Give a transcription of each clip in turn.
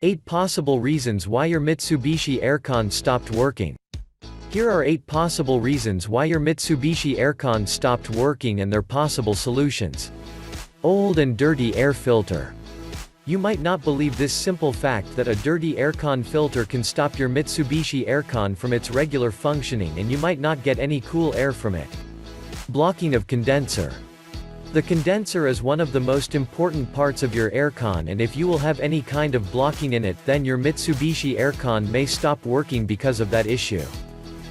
8 possible reasons why your Mitsubishi Aircon stopped working. Here are 8 possible reasons why your Mitsubishi Aircon stopped working and their possible solutions. Old and dirty air filter. You might not believe this simple fact that a dirty aircon filter can stop your Mitsubishi Aircon from its regular functioning, and you might not get any cool air from it. Blocking of condenser. The condenser is one of the most important parts of your aircon, and if you will have any kind of blocking in it, then your Mitsubishi Aircon may stop working because of that issue.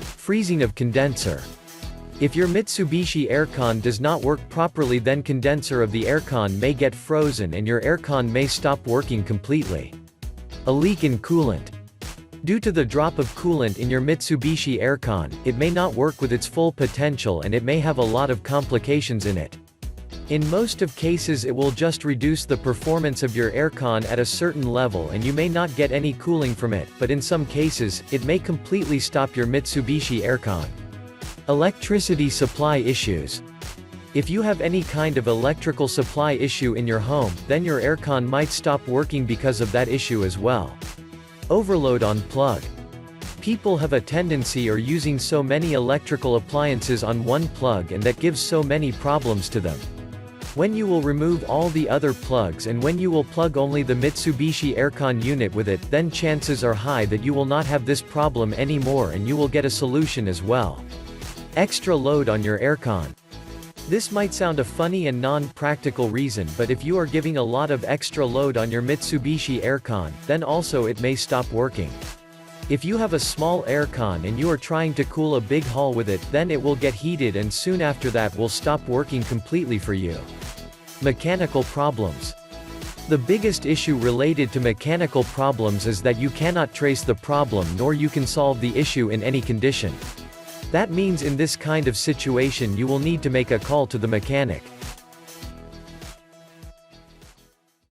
Freezing of condenser. If your Mitsubishi Aircon does not work properly, then condenser of the aircon may get frozen and your aircon may stop working completely. A leak in coolant. Due to the drop of coolant in your Mitsubishi Aircon, it may not work with its full potential and it may have a lot of complications in it. In most of cases it will just reduce the performance of your aircon at a certain level and you may not get any cooling from it, but in some cases, it may completely stop your Mitsubishi Aircon. Electricity supply issues. If you have any kind of electrical supply issue in your home, then your aircon might stop working because of that issue as well. Overload on plug. People have a tendency of using so many electrical appliances on one plug, and that gives so many problems to them. When you will remove all the other plugs and when you will plug only the Mitsubishi Aircon unit with it, then chances are high that you will not have this problem anymore and you will get a solution as well. Extra load on your aircon. This might sound a funny and non-practical reason, but if you are giving a lot of extra load on your Mitsubishi Aircon, then also it may stop working. If you have a small aircon and you are trying to cool a big hall with it, then it will get heated and soon after that will stop working completely for you. Mechanical problems. The biggest issue related to mechanical problems is that you cannot trace the problem nor you can solve the issue in any condition. That means in this kind of situation you will need to make a call to the mechanic.